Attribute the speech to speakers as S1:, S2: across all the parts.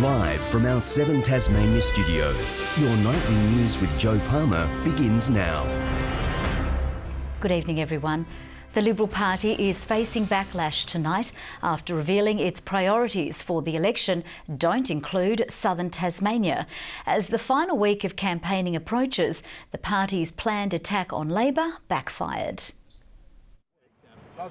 S1: Live from our 7 Tasmania studios, your nightly news with Joe Palmer begins now.
S2: Good evening, everyone. The Liberal Party is facing backlash tonight after revealing its priorities for the election don't include southern Tasmania. As the final week of campaigning approaches, the party's planned attack on Labor backfired.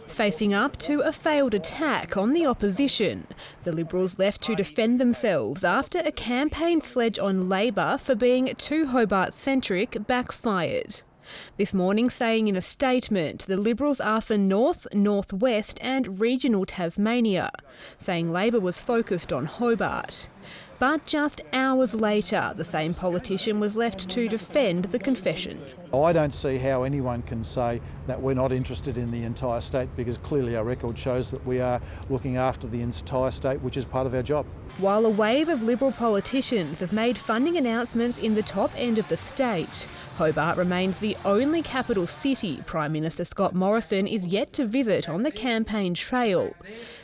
S3: Facing up to a failed attack on the opposition, the Liberals left to defend themselves after a campaign sledge on Labor for being too Hobart-centric backfired. This morning, saying in a statement, the Liberals are for North, North West and regional Tasmania, saying Labor was focused on Hobart. But just hours later, the same politician was left to defend the confession.
S4: I don't see how anyone can say that we're not interested in the entire state, because clearly our record shows that we are looking after the entire state, which is part of our job.
S3: While a wave of Liberal politicians have made funding announcements in the top end of the state, Hobart remains the only capital city Prime Minister Scott Morrison is yet to visit on the campaign trail.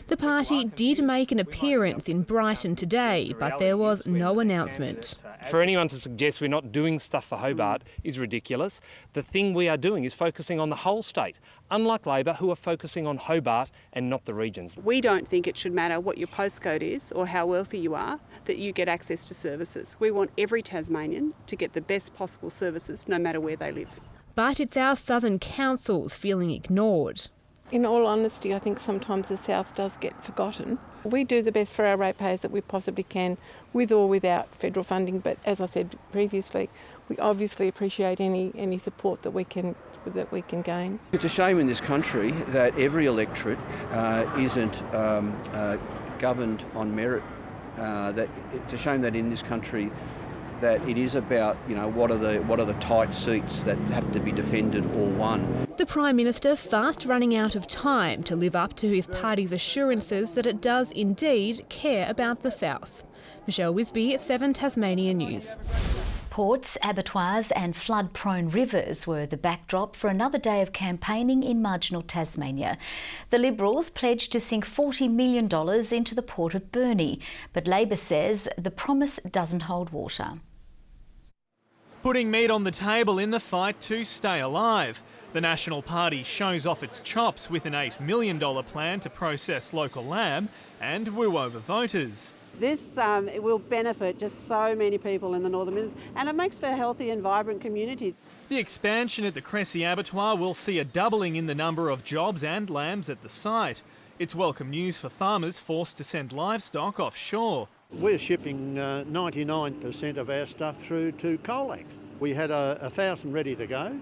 S3: The party did make an appearance in Brighton today, but there was no announcement.
S5: For anyone to suggest we're not doing stuff for Hobart is ridiculous. The thing we are doing is focusing on the whole state, unlike Labor, who are focusing on Hobart and not the regions.
S6: We don't think it should matter what your postcode is or how wealthy you are, that you get access to services. We want every Tasmanian to get the best possible services, no matter where they live.
S3: But it's our southern councils feeling ignored.
S7: In all honesty, I think sometimes the South does get forgotten. We do the best for our ratepayers that we possibly can, with or without federal funding, but as I said previously, we obviously appreciate any support that we can gain.
S8: It's a shame in this country that every electorate isn't governed on merit. That it's a shame that in this country that it is about, what are the tight seats that have to be defended or won.
S3: The Prime Minister fast running out of time to live up to his party's assurances that it does indeed care about the South. Michelle WISBEY, 7 Tasmania News.
S2: Ports, abattoirs and flood-prone rivers were the backdrop for another day of campaigning in marginal Tasmania. The Liberals pledged to sink $40 million into the Port of Burnie, but Labor says the promise doesn't hold water.
S9: Putting meat on the table in the fight to stay alive. The National Party shows off its chops with an $8 million plan to process local lamb and woo over voters.
S10: This will benefit just so many people in the Northern Midlands, and it makes for healthy and vibrant communities.
S9: The expansion at the Cressy Abattoir will see a doubling in the number of jobs and lambs at the site. It's welcome news for farmers forced to send livestock offshore.
S11: We're shipping 99% of our stuff through to Colac. We had 1,000 ready to go.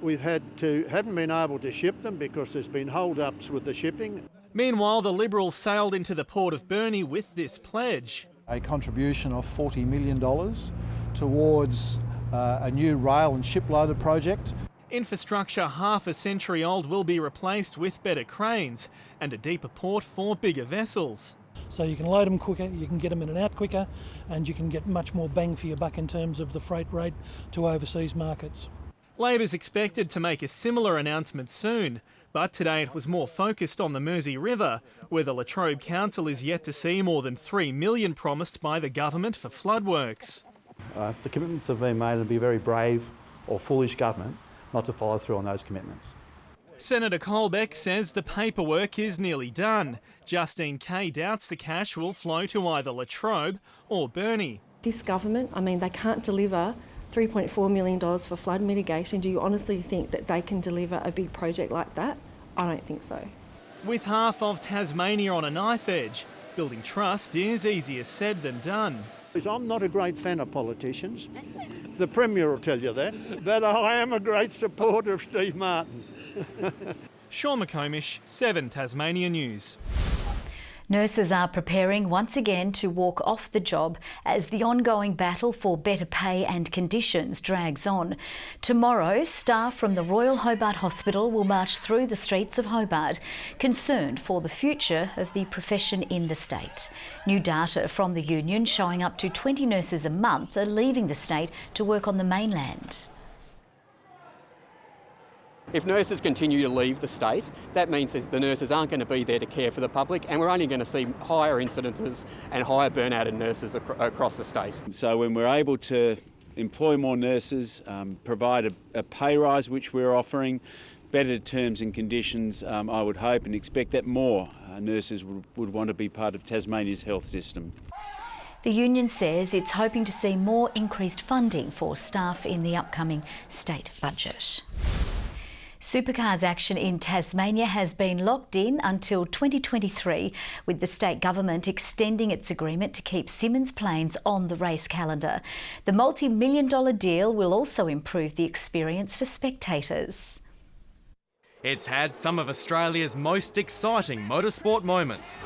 S11: We've hadn't been able to ship them because there's been hold-ups with the shipping.
S9: Meanwhile, the Liberals sailed into the Port of Burnie with this pledge.
S4: A contribution of $40 million towards a new rail and shiploader project.
S9: Infrastructure half a century old will be replaced with better cranes and a deeper port for bigger vessels.
S12: So you can load them quicker, you can get them in and out quicker, and you can get much more bang for your buck in terms of the freight rate to overseas markets.
S9: Labor's expected to make a similar announcement soon, but today it was more focused on the Mersey River, where the Latrobe Council is yet to see more than $3 million promised by the government for flood works.
S13: The commitments have been made, and it'd be very brave or foolish government not to follow through on those commitments.
S9: Senator Colbeck says the paperwork is nearly done. Justine KEAY doubts the cash will flow to either Latrobe or Burnie.
S14: This government, they can't deliver $3.4 million for flood mitigation. Do you honestly think that they can deliver a big project like that? I don't think so.
S9: With half of Tasmania on a knife edge, building trust is easier said than done.
S11: I'm not a great fan of politicians. The Premier will tell you that. But I am a great supporter of Steve Martin.
S9: Sean McComish, 7 Tasmania News.
S2: Nurses are preparing once again to walk off the job as the ongoing battle for better pay and conditions drags on. Tomorrow, staff from the Royal Hobart Hospital will march through the streets of Hobart, concerned for the future of the profession in the state. New data from the union showing up to 20 nurses a month are leaving the state to work on the mainland.
S15: If nurses continue to leave the state, that means that the nurses aren't going to be there to care for the public, and we're only going to see higher incidences and higher burnout in nurses across the state.
S16: So when we're able to employ more nurses, provide a pay rise, which we're offering, better terms and conditions, I would hope and expect that more nurses would want to be part of Tasmania's health system.
S2: The union says it's hoping to see more increased funding for staff in the upcoming state budget. Supercars action in Tasmania has been locked in until 2023, with the state government extending its agreement to keep SYMMONS planes on the race calendar. The multi-million-dollar deal will also improve the experience for spectators.
S9: It's had some of Australia's most exciting motorsport moments.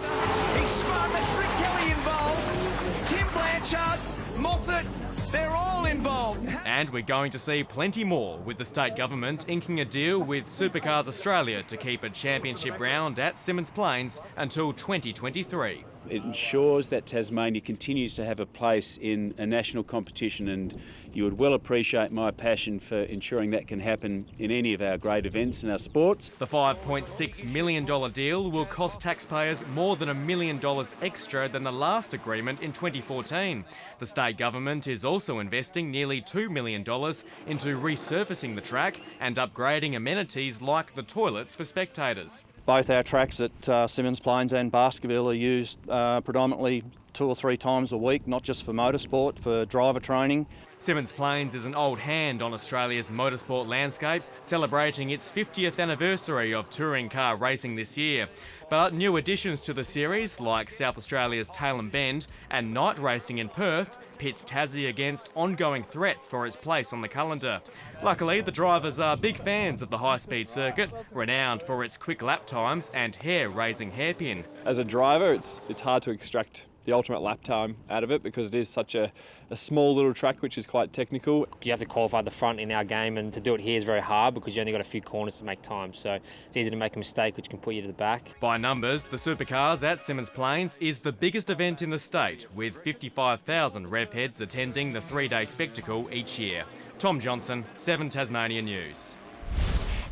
S17: He's smart, that's Rick Kelly involved, Tim Blanchard, Moffat, they're all involved.
S9: And we're going to see plenty more, with the state government inking a deal with Supercars Australia to keep a championship round at SYMMONS Plains until 2023.
S16: It ensures that Tasmania continues to have a place in a national competition, and you would well appreciate my passion for ensuring that can happen in any of our great events in our sports.
S9: The $5.6 million deal will cost taxpayers more than $1 million extra than the last agreement in 2014. The state government is also investing nearly $2 million into resurfacing the track and upgrading amenities like the toilets for spectators.
S18: Both our tracks at SYMMONS Plains and Baskerville are used predominantly 2 or 3 times a week, not just for motorsport, for driver training.
S9: SYMMONS Plains is an old hand on Australia's motorsport landscape, celebrating its 50th anniversary of touring car racing this year. But new additions to the series, like South Australia's Tailem Bend and night racing in Perth, pits Tassie against ongoing threats for its place on the calendar. Luckily, the drivers are big fans of the high-speed circuit, renowned for its quick lap times and hair-raising hairpin.
S19: As a driver, it's hard to extract the ultimate lap time out of it because it is such a small little track which is quite technical.
S20: You have to qualify the front in our game, and to do it here is very hard because you only got a few corners to make time, so it's easy to make a mistake which can put you to the back.
S9: By numbers, the Supercars at SYMMONS Plains is the biggest event in the state, with 55,000 rev heads attending the 3-day spectacle each year. Tom Johnson, 7 Tasmania News.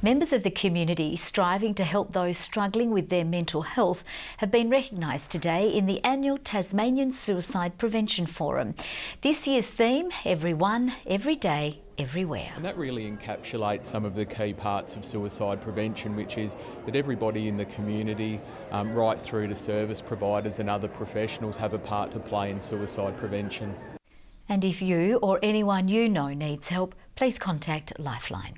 S2: Members of the community striving to help those struggling with their mental health have been recognised today in the annual Tasmanian Suicide Prevention Forum. This year's theme, everyone, every day, everywhere.
S21: And that really encapsulates some of the key parts of suicide prevention, which is that everybody in the community, right through to service providers and other professionals, have a part to play in suicide prevention.
S2: And if you or anyone you know needs help, please contact Lifeline.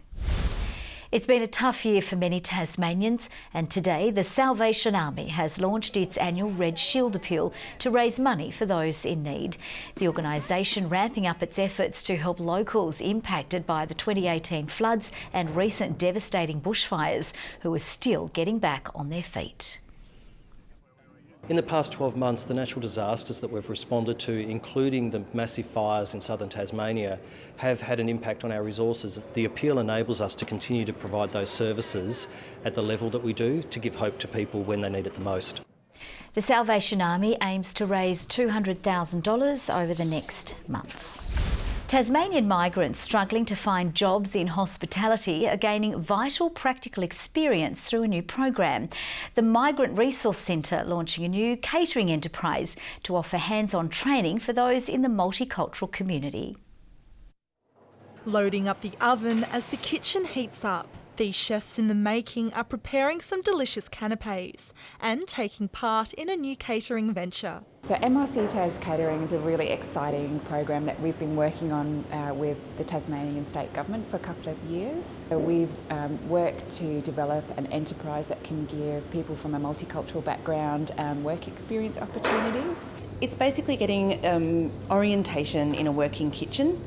S2: It's been a tough year for many Tasmanians, and today the Salvation Army has launched its annual Red Shield appeal to raise money for those in need. The organisation ramping up its efforts to help locals impacted by the 2018 floods and recent devastating bushfires, who are still getting back on their feet.
S22: In the past 12 months, the natural disasters that we've responded to, including the massive fires in southern Tasmania, have had an impact on our resources. The appeal enables us to continue to provide those services at the level that we do, to give hope to people when they need it the most.
S2: The Salvation Army aims to raise $200,000 over the next month. Tasmanian migrants struggling to find jobs in hospitality are gaining vital practical experience through a new program. The Migrant Resource Centre launching a new catering enterprise to offer hands-on training for those in the multicultural community.
S23: Loading up the oven as the kitchen heats up. These chefs in the making are preparing some delicious canapes and taking part in a new catering venture.
S24: So MRC Tas Catering is a really exciting program that we've been working on with the Tasmanian State Government for a couple of years. So we've worked to develop an enterprise that can give people from a multicultural background work experience opportunities.
S25: It's basically getting orientation in a working kitchen,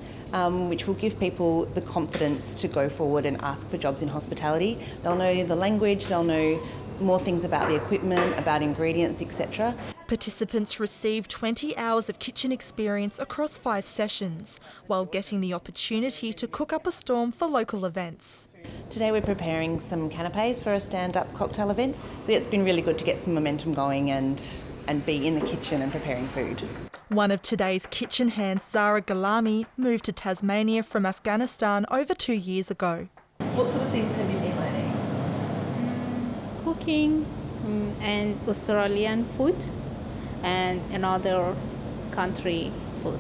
S25: which will give people the confidence to go forward and ask for jobs in hospitality. They'll know the language, they'll know more things about the equipment, about ingredients, etc.
S23: Participants receive 20 hours of kitchen experience across 5 sessions, while getting the opportunity to cook up a storm for local events.
S25: Today we're preparing some canapes for a stand-up cocktail event. So it's been really good to get some momentum going and be in the kitchen and preparing food.
S23: One of today's kitchen hands, Zara Galami, moved to Tasmania from Afghanistan over 2 years ago.
S26: What sort of things have you been learning?
S1: cooking and Australian food and another country food.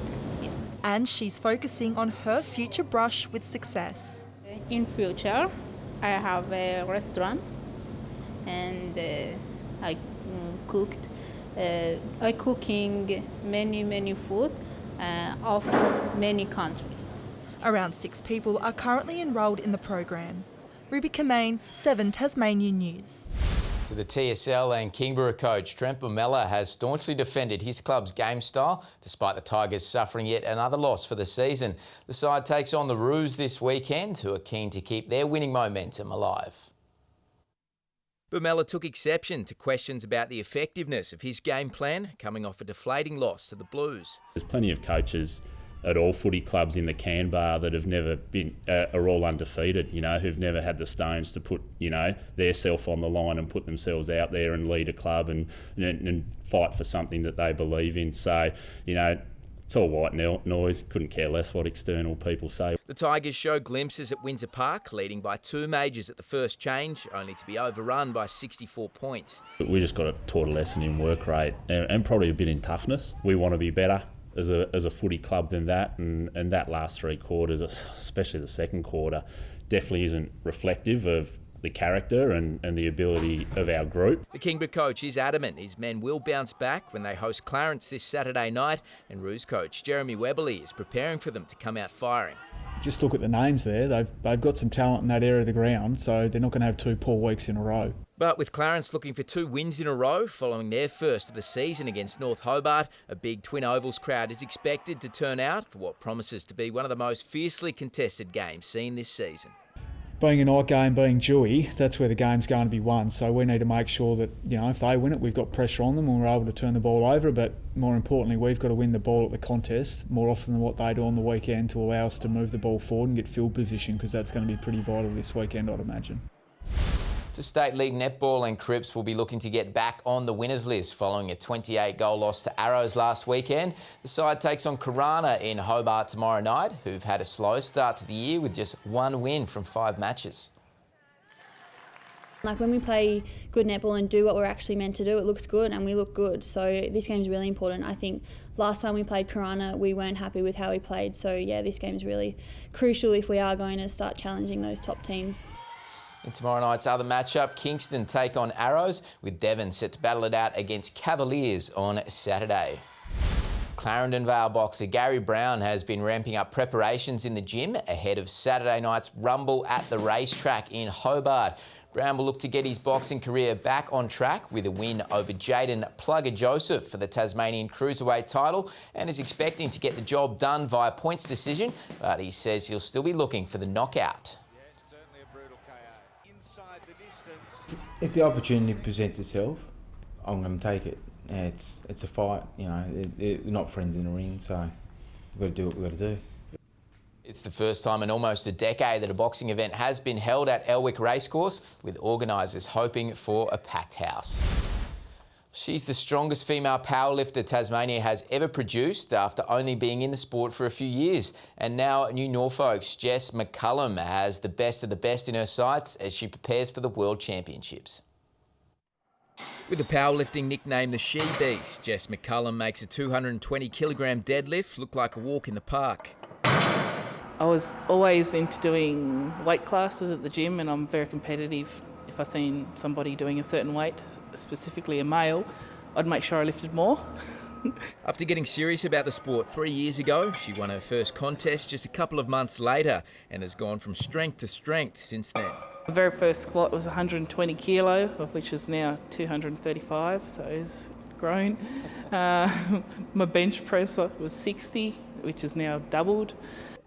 S23: And she's focusing on her future brush with success.
S1: In future, I have a restaurant and I cooking many food of many countries.
S23: Around 6 people are currently enrolled in the program. Ruby COMMANE, 7 Tasmanian News.
S5: To the TSL and Kingborough coach, Trent Bumella has staunchly defended his club's game style, despite the Tigers suffering yet another loss for the season. The side takes on the Roos this weekend, who are keen to keep their winning momentum alive. Bumella took exception to questions about the effectiveness of his game plan, coming off a deflating loss to the Blues.
S6: There's plenty of coaches at all footy clubs in the can bar that have never been, are all undefeated, who've never had the stones to put, their self on the line and put themselves out there and lead a club and fight for something that they believe in. So, it's all white noise, couldn't care less what external people say.
S5: The Tigers show glimpses at Windsor Park, leading by 2 majors at the first change, only to be overrun by 64 points.
S6: We just got taught a lesson in work rate and probably a bit in toughness. We want to be better as a footy club than that, and that last 3 quarters, especially the second quarter, definitely isn't reflective of the character and the ability of our group.
S5: The Kingborough coach is adamant his men will bounce back when they host Clarence this Saturday night, and Roos coach Jeromey Webberley is preparing for them to come out firing.
S7: Just look at the names there. They've got some talent in that area of the ground, so they're not going to have 2 poor weeks in a row.
S5: But with Clarence looking for 2 wins in a row following their first of the season against North Hobart, a big Twin Ovals crowd is expected to turn out for what promises to be one of the most fiercely contested games seen this season.
S7: Being a night game, being Dewey, that's where the game's going to be won. So we need to make sure that, if they win it, we've got pressure on them and we're able to turn the ball over. But more importantly, we've got to win the ball at the contest more often than what they do on the weekend to allow us to move the ball forward and get field position, because that's going to be pretty vital this weekend, I'd imagine.
S5: To State League Netball, and Cripps will be looking to get back on the winners list following a 28-goal loss to Arrows last weekend. The side takes on Corana in Hobart tomorrow night, who've had a slow start to the year with just 1 win from 5 matches.
S8: Like when we play good netball and do what we're actually meant to do, it looks good and we look good. So this game's really important. I think last time we played Corana, we weren't happy with how we played. So yeah, this game's really crucial if we are going to start challenging those top teams.
S5: In tomorrow night's other matchup, Kingston take on Arrows, with Devon set to battle it out against Cavaliers on Saturday. Clarendon Vale boxer Gary Brown has been ramping up preparations in the gym ahead of Saturday night's Rumble at the racetrack in Hobart. Brown will look to get his boxing career back on track with a win over Jaden Plugger Joseph for the Tasmanian Cruiserweight title, and is expecting to get the job done via points decision, but he says he'll still be looking for the knockout.
S26: If the opportunity presents itself, I'm going to take it. It's a fight, we're not friends in the ring, so we've got to do what we've got to do.
S5: It's the first time in almost a decade that a boxing event has been held at Elwick Racecourse, with organisers hoping for a packed house. She's the strongest female powerlifter Tasmania has ever produced after only being in the sport for a few years. And now New Norfolk's Jess McCullum has the best of the best in her sights as she prepares for the World Championships. With the powerlifting nickname the She Beast, Jess McCullum makes a 220-kilogram deadlift look like a walk in the park.
S27: I was always into doing weight classes at the gym, and I'm very competitive. If I seen somebody doing a certain weight, specifically a male, I'd make sure I lifted more.
S5: After getting serious about the sport 3 years ago, she won her first contest just a couple of months later and has gone from strength to strength since then.
S27: The very first squat was 120 kilo, of which is now 235, so it's grown. My bench press was 60, which is now doubled.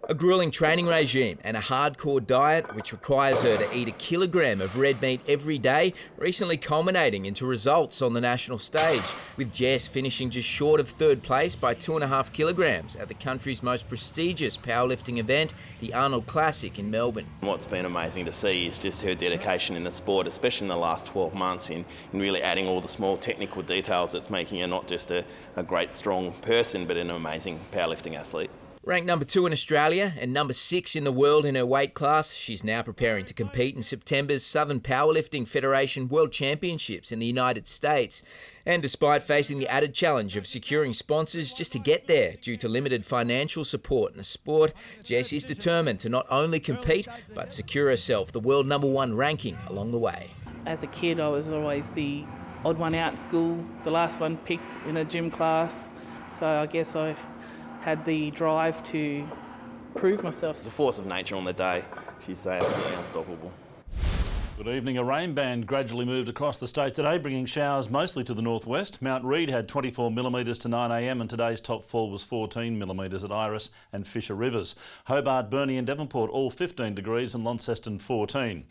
S5: A grueling training regime and a hardcore diet which requires her to eat a kilogram of red meat every day, recently culminating into results on the national stage, with Jess finishing just short of third place by 2.5 kilograms at the country's most prestigious powerlifting event, the Arnold Classic in Melbourne.
S28: What's been amazing to see is just her dedication in the sport, especially in the last 12 months, in really adding all the small technical details that's making her not just a great, strong person, but an amazing powerlifting athlete.
S5: Ranked number 2 in Australia and number 6 in the world in her weight class, she's now preparing to compete in September's Southern Powerlifting Federation World Championships in the United States. And despite facing the added challenge of securing sponsors just to get there due to limited financial support in the sport, Jess is determined to not only compete but secure herself the world number 1 ranking along the way.
S27: As a kid, I was always the odd one out in school, the last one picked in a gym class, so I guess I had the drive to prove myself.
S28: It's a force of nature on the day. She's absolutely unstoppable.
S3: Good evening. A rain band gradually moved across the state today, bringing showers mostly to the northwest. Mount Reid had 24 millimetres to 9 a.m, and today's top fall was 14 millimetres at Iris and Fisher Rivers. Hobart, Burnie and Devonport all 15 degrees and Launceston 14.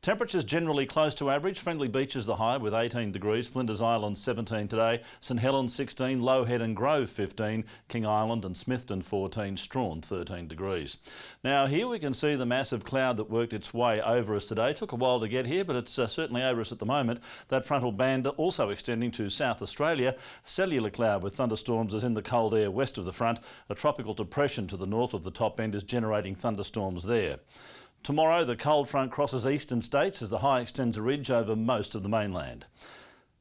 S3: Temperatures generally close to average. Friendly Beaches the high with 18 degrees. Flinders Island 17 today. St Helens 16. Low Head and Grove 15. King Island and Smithton 14. Strawn 13 degrees. Now here we can see the massive cloud that worked its way over us today. Took a while to get here, but it's certainly over us at the moment. That frontal band also extending to South Australia. Cellular cloud with thunderstorms is in the cold air west of the front. A tropical depression to the north of the top end is generating thunderstorms there. Tomorrow, the cold front crosses eastern states as the high extends a ridge over most of the mainland.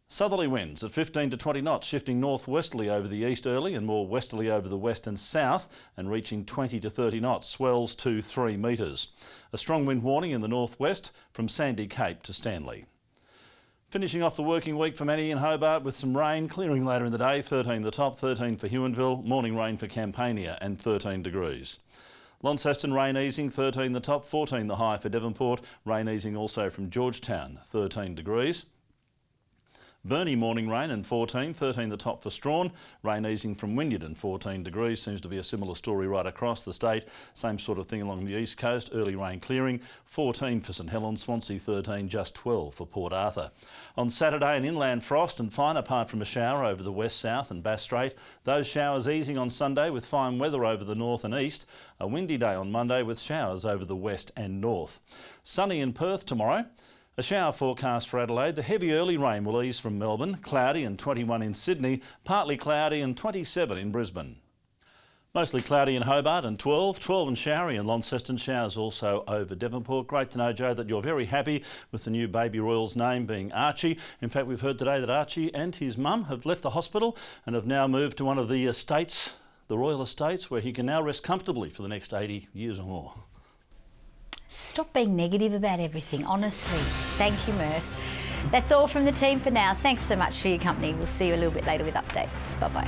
S3: Southerly winds at 15 to 20 knots, shifting northwesterly over the east early and more westerly over the west and south, and reaching 20 to 30 knots, swells to 3 metres. A strong wind warning in the northwest from Sandy Cape to Stanley. Finishing off the working week for many in Hobart with some rain, clearing later in the day, 13 the top, 13 for Huonville, morning rain for Campania and 13 degrees. Launceston rain easing, 13 the top, 14 the high for Devonport. Rain easing also from Georgetown, 13 degrees. Burnie morning rain and 14, 13 the top for Strawn. Rain easing from Wynyard and 14 degrees. Seems to be a similar story right across the state. Same sort of thing along the east coast. Early rain clearing, 14 for St Helens, Swansea 13, just 12 for Port Arthur. On Saturday, an inland frost and fine apart from a shower over the west, south and Bass Strait. Those showers easing on Sunday with fine weather over the north and east. A windy day on Monday with showers over the west and north. Sunny in Perth tomorrow. A shower forecast for Adelaide. The heavy early rain will ease from Melbourne. Cloudy and 21 in Sydney. Partly cloudy and 27 in Brisbane. Mostly cloudy in Hobart and 12 and showery in Launceston. Showers also over Devonport. Great to know, Joe, that you're very happy with the new baby royal's name being Archie. In fact, we've heard today that Archie and his mum have left the hospital and have now moved to one of the estates, the royal estates, where he can now rest comfortably for the next 80 years or more.
S2: Stop being negative about everything, honestly. Thank you, Murph. That's all from the team for now. Thanks so much for your company. We'll see you a little bit later with updates. Bye-bye.